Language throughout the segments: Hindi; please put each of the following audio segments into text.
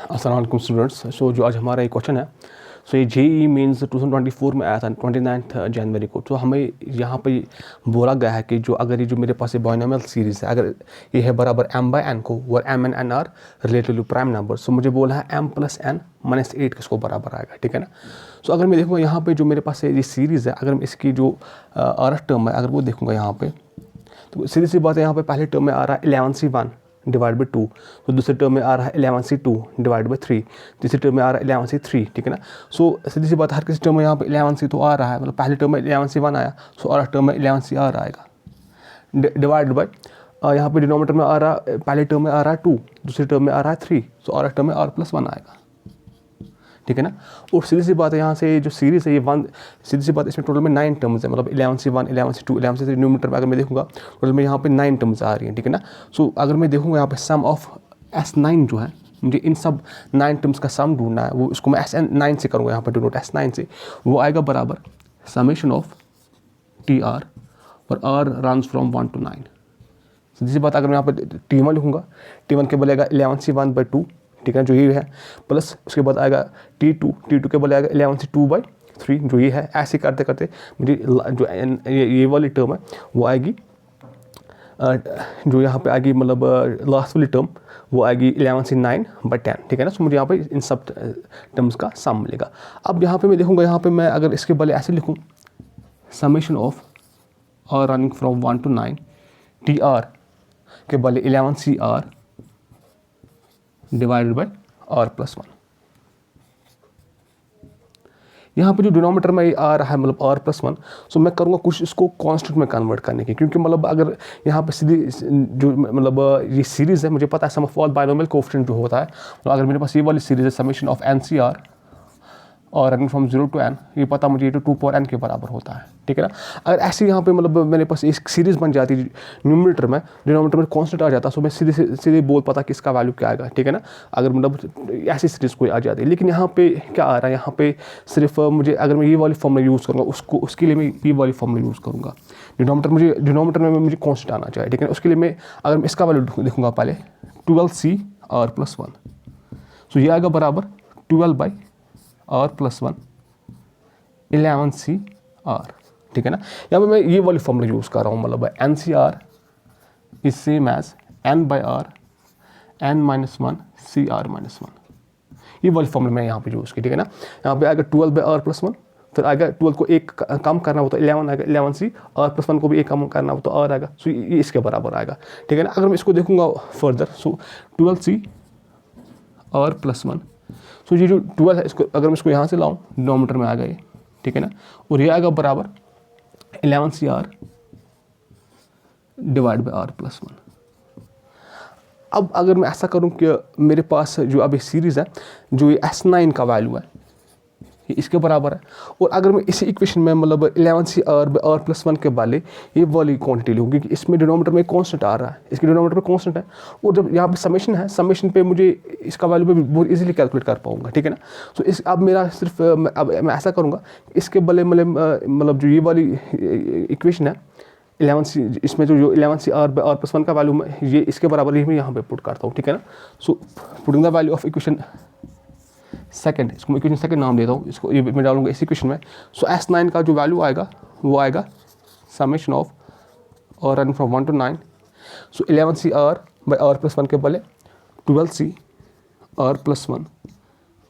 अस्सलाम वालेकुम स्टूडेंट्स। सो जो आज हमारा एक क्वेश्चन है, सो ये जेई मेंस 2024 में आया था 29 जनवरी को। तो हमें यहाँ पे बोला गया है कि जो अगर ये जो मेरे पास ये बायनोमियल सीरीज़ है, अगर ये है बराबर m बाई n को, और m and n are related to prime number, so मुझे बोला है m प्लस n माइनस 8 किसको बराबर आएगा, ठीक है ना। सो अगर मैं देखूँगा यहाँ पे जो मेरे पास ये सीरीज़ है, अगर मैं इसकी जो आर टर्म है अगर वो देखूँगा यहाँ पे, तो सीधी सी बात है, यहाँ पे पहले टर्म में आ रहा है 11c1 डिवाइड बाई 2, तो दूसरे टर्म में आ रहा है 11c2 डिवाइड बाई 3, तीसरे टर्म में आ रहा है 11c3, ठीक है ना। सो सीधी सी बात है, हर किसी टर्म में यहाँ पे 11c तो आ रहा है, मतलब पहले टर्म में 11c1 आया, सो और टर्म में 11c आ रहा आएगा डिवाइड बाई यहाँ पे डिनोमिनेटर में आ रहा है, पहले टर्म में आ रहा है 2, दूसरे टर्म में आ रहा है 3, सो और टर्म में r+1 आएगा, ठीक है ना। और सीधी सी बात है, यहाँ से जो सीरीज़ है ये वन, सीधी सी बात इसमें टोटल में 9 टर्म्स है, मतलब 11c1 11c2 11c3 न्यूमरेटर में अगर मैं देखूँगा टोटल में यहाँ पे 9 टर्म्स आ रही हैं, ठीक है ना। सो अगर मैं देखूँगा यहाँ पे सम ऑफ S9 जो है, मुझे इन सब 9 टर्म्स का सम ढूंढना है, वो इसको मैं SN9 से करूँगा, यहाँ पर डिनोट S9 से, वो आएगा बराबर समेशन ऑफ TR और R रन्स फ्रॉम 1 to 9। सीधी सी बात, अगर मैं यहाँ पर T1 लिखूँगा, T1 के बलेगा 11c1 बाई 2, ठीक है, जो ये है, प्लस उसके बाद आएगा T2 के बल आएगा 11c2 बाई 3, जो ये है। ऐसे करते करते मुझे जो ये वाली टर्म है वो आएगी, जो यहाँ पे आएगी, मतलब लास्ट वाली टर्म वो आएगी 11c9 बाई 10, ठीक है ना। सो मुझे यहाँ पे इन सब टर्म्स का सम मिलेगा। अब यहाँ पे मैं देखूँगा, यहाँ पे मैं अगर इसके बले ऐसे लिखूँ, summation of R running from 1 to 9 TR के बले 11cr डिवाइडेड बाई r+1। यहाँ पे जो डिनोमिनेटर में आ रहा है, मतलब r+1, सो मैं करूँगा कुछ इसको कांस्टेंट में कन्वर्ट करने की, क्योंकि मतलब अगर यहाँ पे सीधी जो मतलब ये सीरीज़ है, मुझे पता है सम ऑफ ऑल बायनोमियल कोएफिशिएंट जो होता है, तो अगर मेरे पास ये वाली सीरीज़ है समेशन ऑफ NCR और रनिंग फ्रॉम 0 to n, ये पता मुझे ये तो 2 power n के बराबर होता है, ठीक है ना। अगर ऐसे यहाँ पे मतलब मेरे पास एक सीरीज़ बन जाती है न्यूमरेटर में, डिनोमिनेटर में कांस्टेंट आ जाता, सो मैं सीधे बोल पाता कि इसका वैल्यू क्या आएगा, ठीक है ना। अगर मतलब ऐसी सीरीज़ कोई आ जाती है, लेकिन यहाँ पे क्या आ रहा है, यहाँ पे सिर्फ मुझे, अगर मैं ये वाली फॉर्मूला यूज़ करूँगा, उसके लिए मैं ये वाली फॉर्मूला यूज़ करूँगा। डिनोमिनेटर में मुझे कांस्टेंट आना चाहिए, ठीक है ना। उसके लिए मैं, अगर मैं इसका वैल्यू देखूँगा पहले 12cr+1, सो ये आएगा बराबर 12 बाई r+1 11cr, ठीक है ना। यहाँ पे मैं ये वाली फॉर्मूला यूज़ कर रहा हूँ, मतलब NCR is same as n by r n-1 cr-1, ये वाली फॉर्मूला मैं यहाँ पे यूज़ की, ठीक है ना। यहाँ पे आएगा 12 बाई r+1, फिर आएगा 12 को एक कम करना हो तो 11 आएगा 11c, r+1 को भी एक कम करना हो तो r आएगा, सो ये इसके बराबर आएगा, ठीक है ना। अगर मैं इसको देखूँगा फर्दर, सो 12c r+1, सो ये जो 12 है, इसको अगर मैं इसको यहाँ से लाऊँ, डिनोमिनेटर में आ गए, ठीक है ना, और ये आएगा बराबर 11cr डिवाइड बाई r+1। अब अगर मैं ऐसा करूं कि मेरे पास जो अभी सीरीज़ है, जो ये S9 का वैल्यू है, ये इसके बराबर है, और अगर मैं इसी इक्वेशन में मतलब 11cr बाई r+1 के वाले ये वाली क्वांटिटी लूँ, क्योंकि इसमें डिनोमिनेटर में कांस्टेंट आ रहा है, इसके डिनोमिनेटर में कांस्टेंट है, और जब यहाँ पे समेशन है, समेशन पे मुझे इसका वैल्यू पे बहुत इजीली कैलकुलेट कर पाऊंगा, ठीक है ना। सो इस अब मेरा सिर्फ अब मैं ऐसा करूँगा, इसके बले मतलब जो ये वाली इक्वेशन है 11c, इसमें जो 11cr बाई r+1 का वैल्यू ये इसके बराबर ही मैं यहाँ पे पुट करता हूँ, ठीक है ना। So putting the value of equation second, इसको मैं इक्वेशन सेकंड नाम देता हूँ, इसको ये मैं डालूंगा इस इक्वेशन में। सो S9 का जो वैल्यू आएगा वो आएगा समेशन ऑफ और run from 1 to 9, so 11cr by r+1 के बले 12cr+1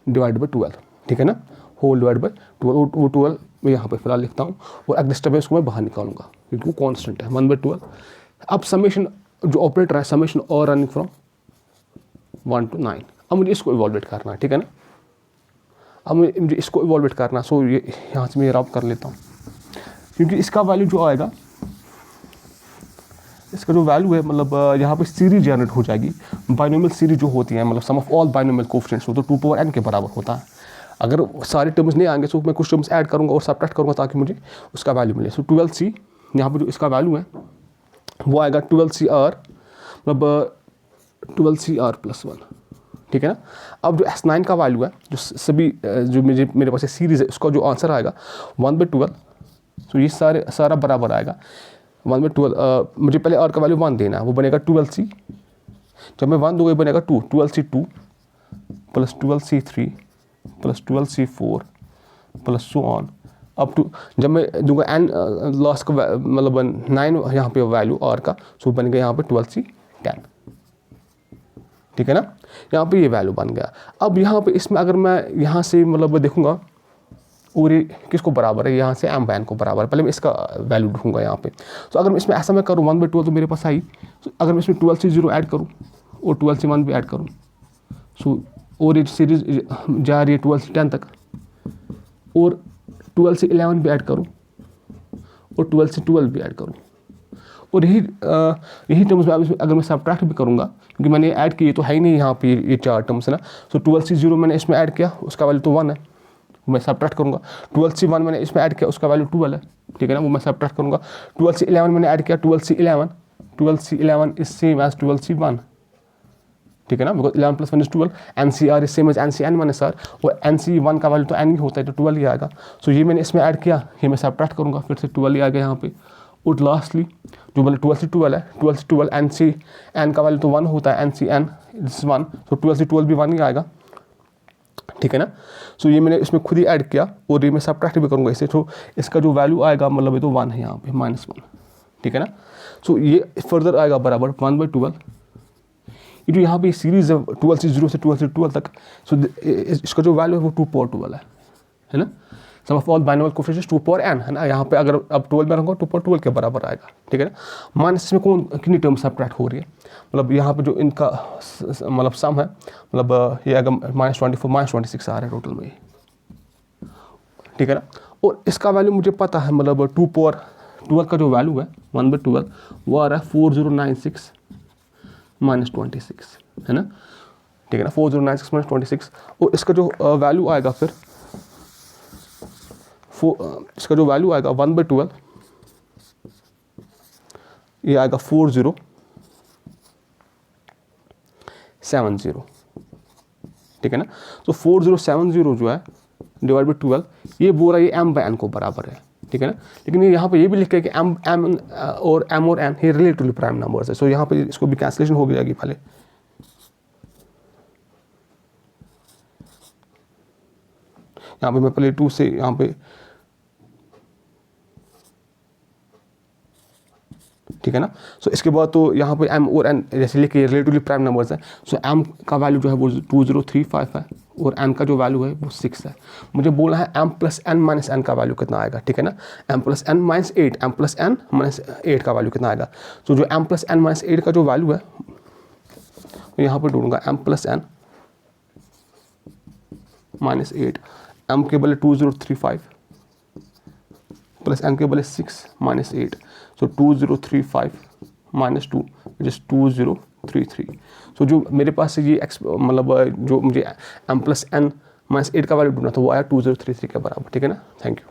डिवाइड बाई 12, ठीक है ना, होल डिवाइड बाई 12, वो 12 मैं यहाँ पे फिलहाल लिखता हूँ, और अगले स्टेप में इसको मैं बाहर निकालूंगा क्योंकि वो कॉन्स्टेंट है 1/12। अब समेशन जो ऑपरेटर है, समेशन और रनिंग फ्रॉम 1 to 9, अब मुझे इसको इवॉल्वेट करना है, ठीक है ना। अब मुझे इसको इवॉल्वेट करना, सो ये यहाँ से मैं रब कर लेता हूँ, क्योंकि इसका वैल्यू जो आएगा, इसका जो वैल्यू है, मतलब यहाँ पे सीरीज जनरेट हो जाएगी, बायनोमियल सीरीज जो होती है, मतलब सम ऑफ ऑल बायनोमियल कोएफिशिएंट्स हो तो 2 power n के बराबर होता है। अगर सारे टर्म्स नहीं आएंगे तो मैं कुछ टर्म्स ऐड करूँगा और सबट्रैक्ट करूँगा ताकि मुझे उसका वैल्यू मिले। सो 12c, यहाँ पे जो इसका वैल्यू है वो आएगा 12cr, मतलब 12cr+1, ठीक है ना। अब जो S9 का वैल्यू है, जो सभी जो मेरे पास सीरीज़ है, उसका जो आंसर आएगा 1/12, सो ये सारा बराबर आएगा 1/12। मुझे पहले r का वैल्यू 1 देना है, वो बनेगा 12c, जब मैं 1 दूंगा बनेगा 2, 12c2 plus 12c3 plus 12c4 plus so on up to, जब मैं दूंगा n लॉस का मतलब 9 यहाँ पे वैल्यू r का, सो बन गया यहाँ पे 12c10, ठीक है ना, यहाँ पे ये वैल्यू बन गया। अब यहाँ पे इसमें अगर मैं यहाँ से मतलब देखूंगा और ये किसको बराबर है, यहाँ से m बाय n को बराबर है, पहले मैं इसका वैल्यू ढूंढूंगा यहाँ पे। तो अगर मैं इसमें ऐसा मैं करूँ 1/12 तो मेरे पास आई, तो अगर मैं इसमें 12c0 ऐड करूँ और 12c1 भी ऐड करूँ, सो और ये सीरीज जा रही है 12c10 तक, और 12c11 भी ऐड करूँ और 12c12 भी ऐड करूँ, और यही टर्म्स में अगर मैं सब्ट्रैक्ट भी करूँगा, क्योंकि मैंने ऐड किए तो है ही नहीं यहाँ पे ये 4 टर्म्स है ना। सो 12c0 मैंने इसमें ऐड किया, उसका वैल्यू तो 1 है, मैं सब्ट्रैक्ट करूँगा। 12c1 मैंने इसमें ऐड किया, उसका वैल्यू 12 है, ठीक है ना, वो मैं सब्ट्रैक्ट करूँगा। 12c11 मैंने ऐड किया, 12c11 is same as 12c1, ठीक है ना, because 11 + 1 = 12, NCR is same as NCN-R, और NC1 का वैल्यू तो n ही होता है, तो 12 ही आएगा। सो ये मैंने इसमें ऐड किया, ये मैं सब्ट्रैक्ट करूँगा, फिर से 12 ही आ गया यहाँ पे। और लास्टली जो मतलब 12c12 है, 12c12 NCN का वैल्यू तो 1 होता है, NCN इज 1, तो 12c12 भी 1 ही आएगा, ठीक है ना। सो ये मैंने इसमें खुद ही ऐड किया, और ये मैं सब्ट्रैक्ट भी करूँगा इससे, तो इसका जो वैल्यू आएगा मतलब ये तो 1 है यहाँ पे, -1, ठीक है ना। सो ये फर्दर आएगा बराबर 1/12, ये जो यहाँ पे सीरीज है 12c0 से 12c12 तक, सो इसका जो वैल्यू है वो 2/12 है ना। Sum of all binomial coefficients 2/n है ना, यहाँ पे अगर अब 12 में रहूँगा 2/12 के बराबर आएगा, ठीक है ना। माइनस इसमें कौन कितनी टर्म सब्ट्रैक्ट हो रही है, मतलब यहाँ पे जो इनका मतलब सम है, मतलब ये अगर -24 -26 आ रहा है टोटल में, ठीक है ना। और इसका वैल्यू मुझे पता है, मतलब 2/12 का जो वैल्यू है 1/12 वो आ रहा है 4096 -26, है ना, ठीक है ना, 4096 -26, और इसका जो वैल्यू आएगा फिर इसका जो वैल्यू आएगा 1/12 ये आएगा 4070, ठीक है ना। तो 4070 जो है डिवाइड बाई 12, ये बोल रहा है ये m/n को बराबर है, ठीक है ना। लेकिन ये यहाँ पे ये भी लिखा है कि m और n ये रिलेटिवली प्राइम नंबर्स है, सो यहाँ पे इसको भी कैंसिलेशन हो जाएगी पहले। यहाँ पे मैं पहले 2 से यहाँ पे, ठीक है ना। सो इसके बाद तो यहाँ पे m और n जैसे लिखे रिलेटिवली प्राइम नंबर्स हैं, सो m का वैल्यू जो है वो 2035 है, और n का जो वैल्यू है वो 6 है। मुझे बोलना है m + n - n का वैल्यू कितना आएगा, ठीक है ना, m + n - 8, m + n - 8 का वैल्यू कितना आएगा। तो जो m + n - 8 का जो वैल्यू है यहाँ पर ढूंढूंगा, m + n - 8, m के बदले 2035 प्लस n के बदले 6 - 8, सो 2035 - 2 विच इज 2033। सो जो मेरे पास ये मतलब जो मुझे m + n - 8 का वैल्यू ढूंढना था वो आया 2033 के बराबर, ठीक है ना। Thank you.